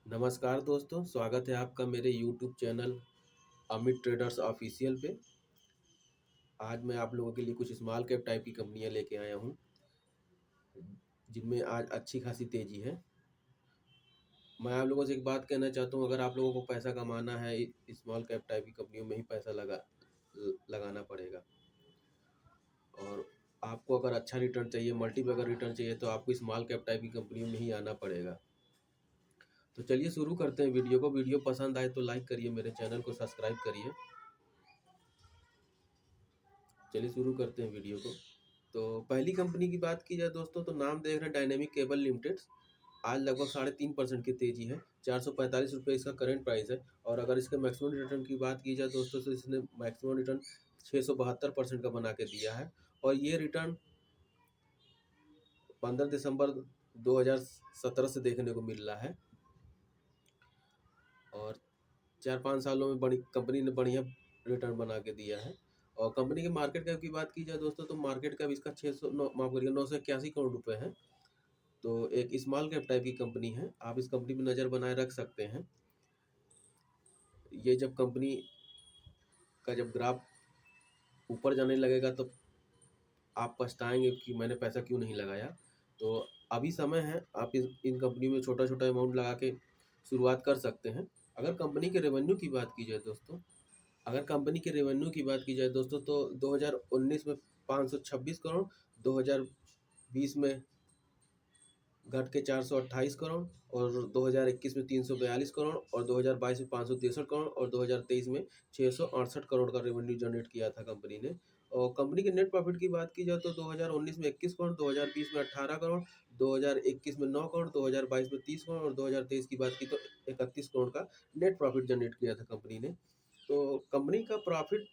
नमस्कार दोस्तों, स्वागत है आपका मेरे YouTube channel Amit traders official पे। आज मैं आप लोगों के लिए कुछ स्मॉल कैप टाइप की कंपनियां लेके आया हूं, जिनमें आज अच्छी खासी तेज़ी है। मैं आप लोगों से एक बात कहना चाहता हूं, अगर आप लोगों को पैसा कमाना है, स्मॉल कैप टाइप की कंपनियों में ही पैसा लगाना पड़ेगा। और आपको अगर अच्छा रिटर्न चाहिए, मल्टीबैगर रिटर्न चाहिए, तो आपको स्मॉल कैप टाइप की कंपनियों में ही आना पड़ेगा। तो चलिए शुरू करते हैं वीडियो को। वीडियो पसंद आए तो लाइक करिए, मेरे चैनल को सब्सक्राइब करिए। चलिए शुरू करते हैं वीडियो को। तो पहली कंपनी की बात की जाए दोस्तों, तो नाम देख रहे हैं डायनेमिक केबल लिमिटेड। आज लगभग 3.5% की तेजी है। 445 रुपये इसका करंट प्राइस है। और अगर इसके मैक्सिमम रिटर्न की बात की जाए दोस्तों, तो इसने मैक्सिमम रिटर्न 672% का बना के दिया है। और ये रिटर्न 15 दिसंबर 2017 से देखने को मिल रहा है। और 4-5 सालों में बड़ी कंपनी ने बढ़िया रिटर्न बना के दिया है। और कंपनी के मार्केट कैप की बात की जाए दोस्तों, तो मार्केट कैप इसका 981 करोड़ रुपए है। तो एक स्मॉल कैप टाइप की कंपनी है, आप इस कंपनी में नज़र बनाए रख सकते हैं। ये जब कंपनी का जब ग्राफ ऊपर जाने लगेगा तो आप पछताएंगे कि मैंने पैसा क्यों नहीं लगाया। तो अभी समय है, आप इन कंपनी में छोटा छोटा अमाउंट लगा के शुरुआत कर सकते हैं। अगर कंपनी के रेवेन्यू की बात की जाए दोस्तों, तो 2019 में 526 करोड़, 2020 में घट के 428 करोड़, और 2021 में 342 करोड़, और 2022 में 563 करोड़, और 2023 में 668 करोड़ का रेवेन्यू जनरेट किया था कंपनी ने। और कंपनी के नेट प्रॉफिट की बात की जाए तो 2019 में 21 करोड़, 2020 में 18 करोड़, 2021 में 9 करोड़, 2022 में 30 करोड़, और 2023 की बात की तो 31 करोड़ का नेट प्रॉफिट जनरेट किया था कंपनी ने। तो कंपनी का प्रॉफिट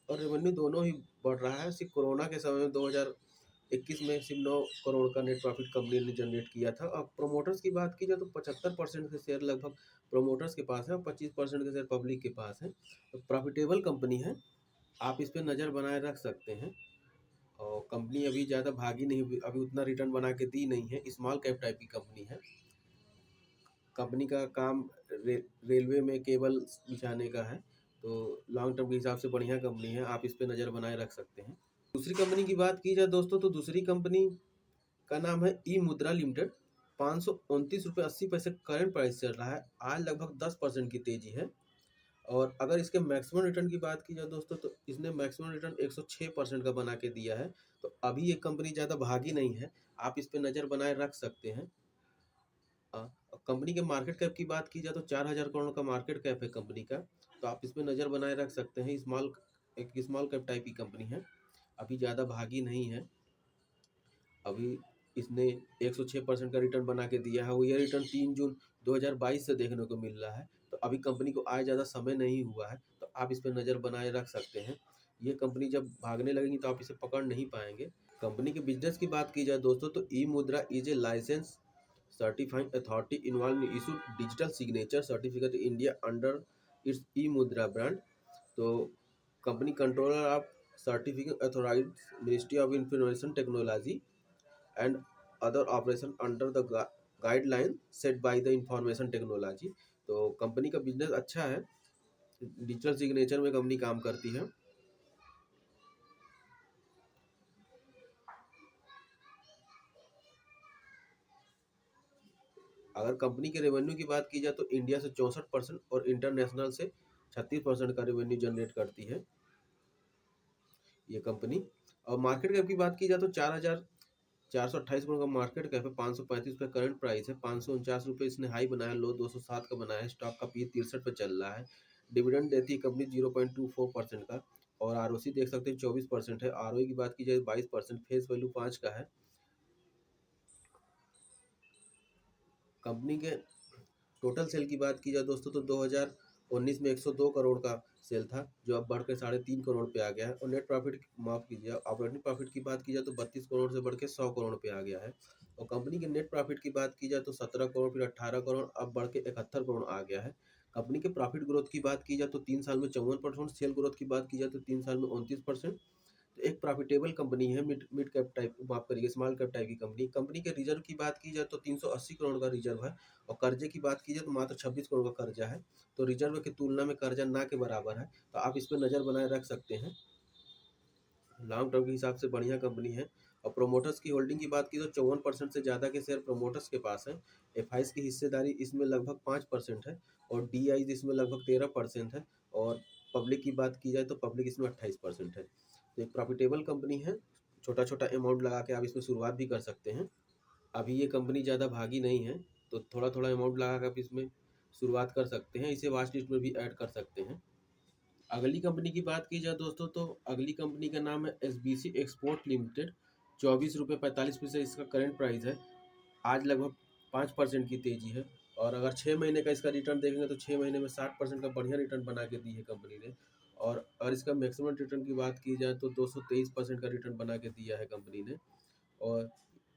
और रेवेन्यू दोनों ही बढ़ रहा है। सिर्फ कोरोना के समय में 2021 में सिर्फ 9 करोड़ का नेट प्रॉफिट कंपनी ने जनरेट किया था। अब प्रोमोटर्स की बात की जाए तो 75% के शेयर लगभग प्रोमोटर्स के पास है, और 25% के शेयर पब्लिक के पास है। तो प्रॉफिटेबल कंपनी है, आप इस पर नज़र बनाए रख सकते हैं। और कंपनी अभी ज़्यादा भागी नहीं हुई, अभी उतना रिटर्न बना के दी नहीं है। स्मॉल कैप टाइप की कंपनी है। कंपनी का काम रेलवे में केबल बिछाने का है। तो लॉन्ग टर्म के हिसाब से बढ़िया कंपनी है, आप इस पर नज़र बनाए रख सकते हैं। दूसरी कंपनी की बात की जाए दोस्तों, तो दूसरी कंपनी का नाम है ई मुद्रा लिमिटेड। 529 रुपये 80 पैसे करंट प्राइस चल रहा है। आज लगभग 10% की तेजी है। और अगर इसके मैक्सिमम रिटर्न की बात की जाए दोस्तों, तो इसने मैक्सिमम रिटर्न 106% का बना के दिया है। तो अभी ये कंपनी ज़्यादा भागी नहीं है, आप इस पर नज़र बनाए रख सकते हैं। कंपनी के मार्केट कैप की बात की जाए तो 4,000 करोड़ का मार्केट कैप है कंपनी का। तो आप इस पर नज़र बनाए रख सकते हैं। एक स्मॉल कैप टाइप की कंपनी है, अभी ज़्यादा भागी नहीं है। अभी इसने 106% का रिटर्न बना के दिया है। वो ये रिटर्न 3 जून 2022 से देखने को मिल रहा है। तो अभी कंपनी को आए ज़्यादा समय नहीं हुआ है, तो आप इस पर नज़र बनाए रख सकते हैं। ये कंपनी जब भागने लगेगी तो आप इसे पकड़ नहीं पाएंगे। कंपनी के बिजनेस की बात की जाए दोस्तों, तो e Mudhra is a licence certifying authority involved in issue digital signature certificate India under its e Mudhra brand. तो company controller of certificate authorise ministry of information technology and other operation under the guideline set by the information technology। तो company का business अच्छा है, digital signature में company काम करती है। अगर कंपनी के रेवेन्यू की बात की जाए तो इंडिया से 64% और इंटरनेशनल से 36% का रेवेन्यू जनरेट करती है ये कंपनी। और मार्केट कैप की बात की जाए तो 4,428 करोड़ का मार्केट कैप है। 535 रुपये करंट प्राइस है। 549 रुपये इसने हाई बनाया, लो 207 का बनाया है। स्टॉक का पी 63 पे चल रहा है। डिविडेंड देती है कंपनी 0.24% का। और आरओसी देख सकते हैं 24% है। आरओई की बात की जाए 22%, फेस वैल्यू 5 का है। कंपनी के टोटल सेल की बात की जाए दोस्तों, तो 2019 में 102 करोड़ का सेल था, जो अब बढ़कर 3.5 करोड़ पे आ गया है। और नेट प्रॉफिट माफ कीजिए, ऑपरेटिंग प्रॉफिट की बात की जाए तो 32 करोड़ से बढ़ के 100 करोड़ पे आ गया है। और कंपनी के नेट प्रॉफिट की बात की जाए तो 17 करोड़, फिर 18 करोड़, अब बढ़ के 71 करोड़ आ गया है। कंपनी के प्रॉफिट ग्रोथ की बात की जाए तो 3 साल में 54%, सेल ग्रोथ की बात की जाए तो 3 साल में 29%। तो एक प्रॉफिटेबल कंपनी है, मिड मिड कैप टाइप, माफ करिए स्मॉल कैप टाइप की कंपनी। कंपनी के रिजर्व की बात की जाए तो 380 करोड़ का रिजर्व है, और कर्जे की बात की जाए तो मात्र 26 करोड़ का कर्जा है। तो रिजर्व की तुलना में कर्जा ना के बराबर है, तो आप इस पर नज़र बनाए रख सकते हैं। लॉन्ग टर्म के हिसाब से बढ़िया कंपनी है। और प्रोमोटर्स की होल्डिंग की बात की तो 54% से ज़्यादा के शेयर प्रोमोटर्स के पास है। एफ की हिस्सेदारी इसमें लगभग 5% है, और डी इसमें लगभग 13% है, और पब्लिक की बात की जाए तो पब्लिक इसमें 28% है। तो एक प्रॉफिटेबल कंपनी है, छोटा छोटा अमाउंट लगा के आप इसमें शुरुआत भी कर सकते हैं। अभी ये कंपनी ज़्यादा भागी नहीं है, तो थोड़ा थोड़ा अमाउंट लगा कर आप इसमें शुरुआत कर सकते हैं, इसे वॉच लिस्ट में भी ऐड कर सकते हैं। अगली कंपनी की बात की जाए दोस्तों, तो अगली कंपनी का नाम है SBC एक्सपोर्ट लिमिटेड। 24 रुपये 45 पैसे इसका करंट प्राइस है। आज लगभग 5% की तेज़ी है, और अगर 6 महीने का इसका रिटर्न देखेंगे तो 6 महीने में 60% का बढ़िया रिटर्न बना के दी है कंपनी ने। और अगर इसका मैक्सिमम रिटर्न की बात की जाए तो 223% का रिटर्न बना के दिया है कंपनी ने। और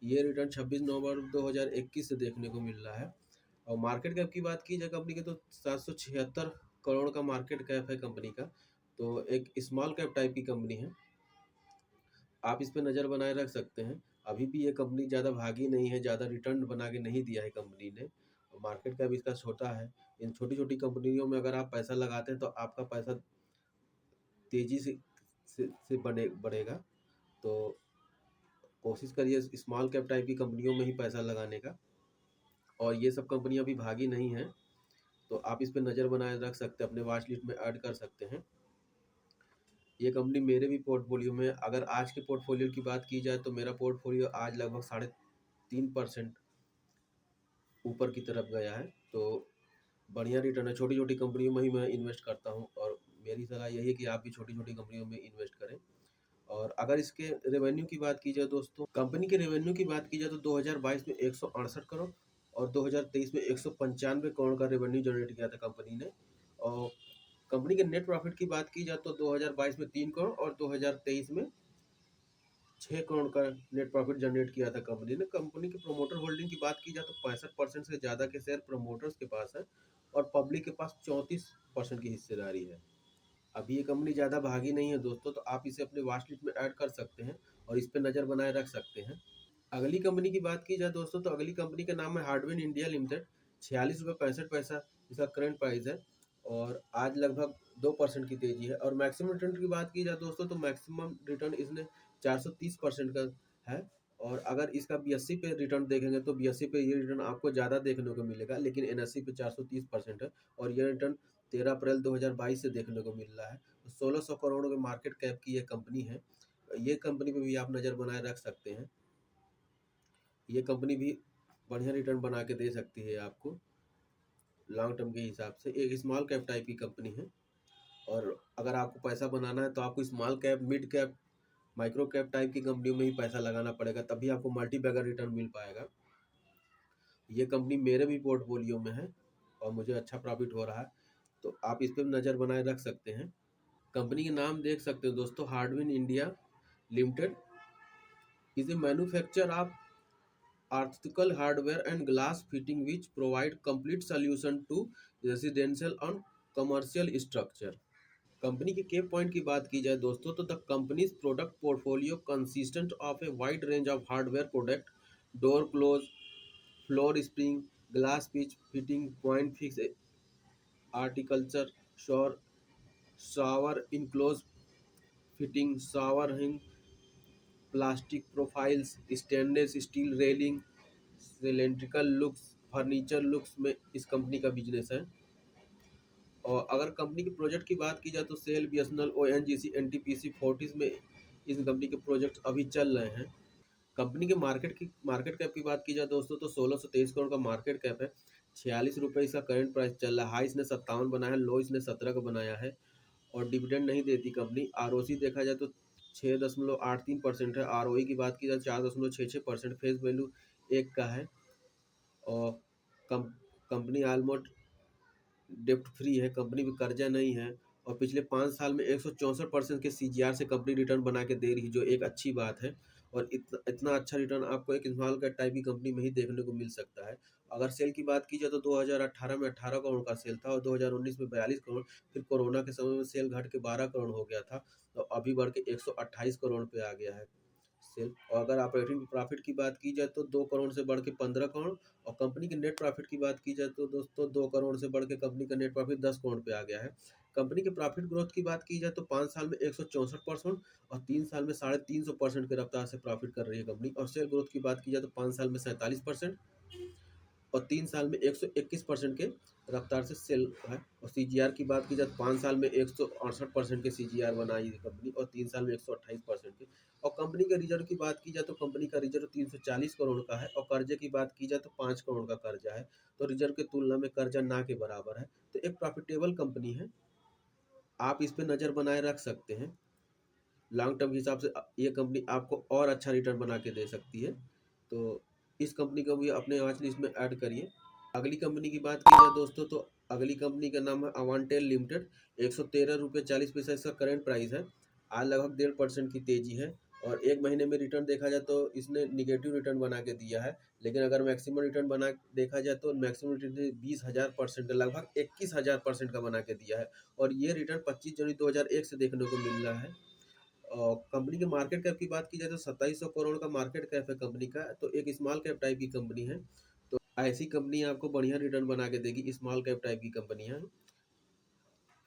ये रिटर्न 26 नवंबर 2021 से देखने को मिल रहा है। और मार्केट कैप की बात की जाए कंपनी की तो 776 करोड़ का मार्केट कैप है कंपनी का। तो एक स्मॉल कैप टाइप की कंपनी है, आप इस पे नज़र बनाए रख सकते हैं। अभी भी ये कंपनी ज़्यादा भागी नहीं है, ज़्यादा रिटर्न बना के नहीं दिया है कंपनी ने। मार्केट कैप इसका छोटा है। इन छोटी छोटी कंपनियों में अगर आप पैसा लगाते हैं तो आपका पैसा तेज़ी से बढ़ेगा। तो कोशिश करिए स्मॉल कैप टाइप की कंपनियों में ही पैसा लगाने का। और ये सब कंपनियां अभी भागी नहीं हैं, तो आप इस पे नज़र बनाए रख सकते हैं, अपने वॉच लिस्ट में ऐड कर सकते हैं। ये कंपनी मेरे भी पोर्टफोलियो में, अगर आज के पोर्टफोलियो की बात की जाए तो मेरा पोर्टफोलियो आज लगभग 3.5% ऊपर की तरफ गया है। तो बढ़िया रिटर्न है। छोटी छोटी कंपनियों में ही मैं इन्वेस्ट करता हूँ, और मेरी सलाह यही है कि आप भी छोटी छोटी कंपनियों में इन्वेस्ट करें। और अगर इसके रेवेन्यू की बात की जाए दोस्तों, कंपनी के रेवेन्यू की बात की जाए तो 2022 में 168 करोड़ और 2023 में 195 करोड़ का रेवेन्यू जनरेट किया था कंपनी ने। और कंपनी के नेट प्रॉफिट की बात की जाए तो 2022 में 3 करोड़ और 2023 में 6 करोड़ का नेट प्रॉफिट जनरेट किया था कंपनी ने। कंपनी के प्रोमोटर होल्डिंग की बात की जाए तो 65% से ज़्यादा के शेयर प्रोमोटर्स के पास है, और पब्लिक के पास 34% की हिस्सेदारी है। अभी ये कंपनी ज़्यादा भागी नहीं है दोस्तों, तो आप इसे अपने वॉच लिस्ट में ऐड कर सकते हैं और इस पर नज़र बनाए रख सकते हैं। अगली कंपनी की बात की जाए दोस्तों, तो अगली कंपनी का नाम है हार्डवेयर इंडिया लिमिटेड। 46 रुपये 65 पैसा इसका करंट प्राइस है, और आज लगभग 2% की तेज़ी है। और मैक्सिमम रिटर्न की बात की जाए दोस्तों, तो मैक्सिमम रिटर्न इसने 430% का है। और अगर इसका BSE पे रिटर्न देखेंगे तो BSE पे ये रिटर्न आपको ज़्यादा देखने को मिलेगा, लेकिन NSE पे 430% है, और ये रिटर्न 13 अप्रैल 2022 से देखने को मिल रहा है। तो 1600 करोड़ के मार्केट कैप की ये कंपनी है। ये कंपनी पे भी आप नज़र बनाए रख सकते हैं। ये कंपनी भी बढ़िया रिटर्न बना के दे सकती है आपको लॉन्ग टर्म के हिसाब से। एक स्मॉल कैप टाइप की कंपनी है, और अगर आपको पैसा बनाना है तो आपको small cap, mid cap, micro cap type की कंपनियों में ही पैसा लगाना पड़ेगा, तभी आपको मल्टी बैगर रिटर्न मिल पाएगा। ये कंपनी मेरे भी पोर्टफोलियो में है और मुझे अच्छा प्रॉफिट हो रहा है, तो आप इस पर नज़र बनाए रख सकते हैं। कंपनी के नाम देख सकते हो दोस्तों, hardware India limited is a manufacture of article hardware and glass fitting which provide complete solution to residential और कमर्शियल स्ट्रक्चर। कंपनी के पॉइंट की बात की जाए दोस्तों, तो the company's product portfolio consistent of a wide range of hardware product, door close, floor spring, glass patch fitting, point fix architecture, shower shower enclose fitting, shower hinge, plastic profiles, stainless steel railing, cylindrical locks, furniture looks में इस company का business है। और अगर company के project की बात की जाए तो SAIL, BSNL, ONGC, NTPC, Fortis में इस कंपनी के प्रोजेक्ट अभी चल रहे हैं। कंपनी के मार्केट कैप की बात की जाए दोस्तों, तो 1623 करोड़ का मार्केट कैप है। 46 रुपये इसका करंट प्राइस चल रहा है। हाई इसने 57 बनाया है, लो इसने 17 का बनाया है। और डिविडेंड नहीं देती कंपनी। ROC देखा जाए तो 6.83% है। ROE की बात की जाए 4.66%। फेस वैल्यू 1 का है। और कंपनी ऑलमोस्ट डेप्ट फ्री है, कंपनी में कर्जा नहीं है। और पिछले 5 साल में 164% के CGR से कंपनी रिटर्न बना के दे रही है, जो एक अच्छी बात है। और इतना इतना अच्छा रिटर्न आपको एक स्मॉल कैप टाइप की कंपनी में ही देखने को मिल सकता है। अगर सेल की बात की जाए तो 2018 में 18 करोड़ का सेल था और 2019 में 42 करोड़, फिर कोरोना के समय में सेल घट के 12 करोड़ हो गया था, तो अभी बढ़ के 128 करोड़ पे आ गया है सेल। और अगर ऑपरेटिंग प्रॉफिट की बात की जाए तो 2 करोड़ से बढ़ के 15 करोड़, और कंपनी के नेट प्रॉफिट की बात की जाए तो दोस्तों 2 करोड़ से बढ़ के कंपनी का नेट प्रॉफिट 10 करोड़ पे आ गया है। कंपनी के प्रॉफिट ग्रोथ की बात की जाए तो 5 साल में 164% और 3 साल में 350% की रफ्तार से प्रॉफिट कर रही है कंपनी। और शेयर ग्रोथ की बात की जाए तो 5 साल में 47% और 3 साल में 121% के रफ्तार से सेल है। और सीजीआर की बात की जाए तो 5 साल में 168% के सीजीआर बनाई है कंपनी और 3 साल में 128% के। और कंपनी के रिजर्व की बात की जाए तो कंपनी का रिजर्व 340 करोड़ का है और कर्जे की बात की जाए तो 5 करोड़ का कर्जा है। तो रिजर्व की तुलना में कर्जा ना के बराबर है। तो एक प्रॉफिटेबल कंपनी है, आप इस पे नज़र बनाए रख सकते हैं। लॉन्ग टर्म के हिसाब से ये कंपनी आपको और अच्छा रिटर्न बना के दे सकती है। तो इस कंपनी को भी अपने वॉच लिस्ट में ऐड करिए। अगली कंपनी की बात की जाए दोस्तों तो अगली कंपनी का नाम है अवांटेल लिमिटेड। 113 रुपये 40 पैसा इसका करेंट प्राइस है। आज लगभग 1.5% की तेजी है और एक महीने में रिटर्न देखा जाए तो इसने निगेटिव रिटर्न बना के दिया है। लेकिन अगर मैक्सिमम रिटर्न बना देखा जाए तो मैक्सिमम रिटर्न 20,000% का, लगभग 21,000% का बना के दिया है। और ये रिटर्न 25 जनवरी 2001 से देखने को मिल रहा है। और कंपनी के मार्केट कैप की बात की जाए तो 2700 करोड़ का मार्केट कैप है कंपनी का। तो एक स्मॉल कैप टाइप की कंपनी है। तो ऐसी कंपनी आपको बढ़िया रिटर्न बना के देगी। स्मॉल कैप टाइप की कंपनियां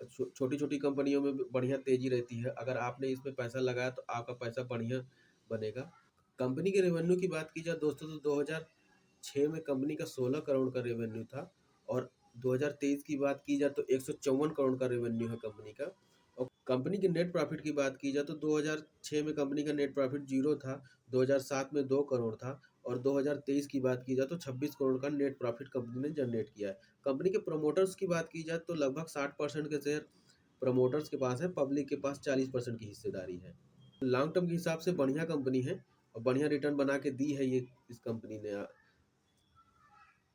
छोटी छोटी कंपनियों में भी बढ़िया तेजी रहती है। अगर आपने इसमें पैसा लगाया तो आपका पैसा बढ़िया बनेगा। कंपनी के रेवेन्यू की बात की जाए दोस्तों तो 2006 में कंपनी का 16 करोड़ का रेवेन्यू था और 2023 की बात की जाए तो 154 करोड़ का रेवेन्यू है कंपनी का। और कंपनी के नेट प्रॉफिट की बात की जाए तो 2006 में कंपनी का नेट प्रॉफिट जीरो था, 2007 में 2 करोड़ था और 2023 की बात की जाए तो 26 करोड़ का नेट प्रॉफिट कंपनी ने जनरेट किया है। कंपनी के प्रमोटर्स की बात की जाए तो लगभग 60% के शेयर प्रमोटर्स के पास है, पब्लिक के पास 40% की हिस्सेदारी है। लॉन्ग टर्म के हिसाब से बढ़िया कंपनी है और बढ़िया रिटर्न बना के दी है ये इस कंपनी ने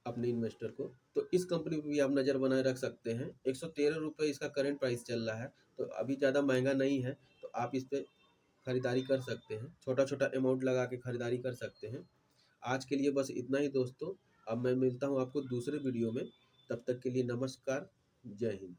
अपने इन्वेस्टर को। तो इस कंपनी पे भी आप नज़र बनाए रख सकते हैं। 113 रुपये इसका करंट प्राइस चल रहा है, तो अभी ज़्यादा महंगा नहीं है। तो आप इस पे खरीदारी कर सकते हैं, छोटा छोटा अमाउंट लगा के खरीदारी कर सकते हैं। आज के लिए बस इतना ही दोस्तों। अब मैं मिलता हूँ आपको दूसरे वीडियो में। तब तक के लिए नमस्कार। जय हिंद।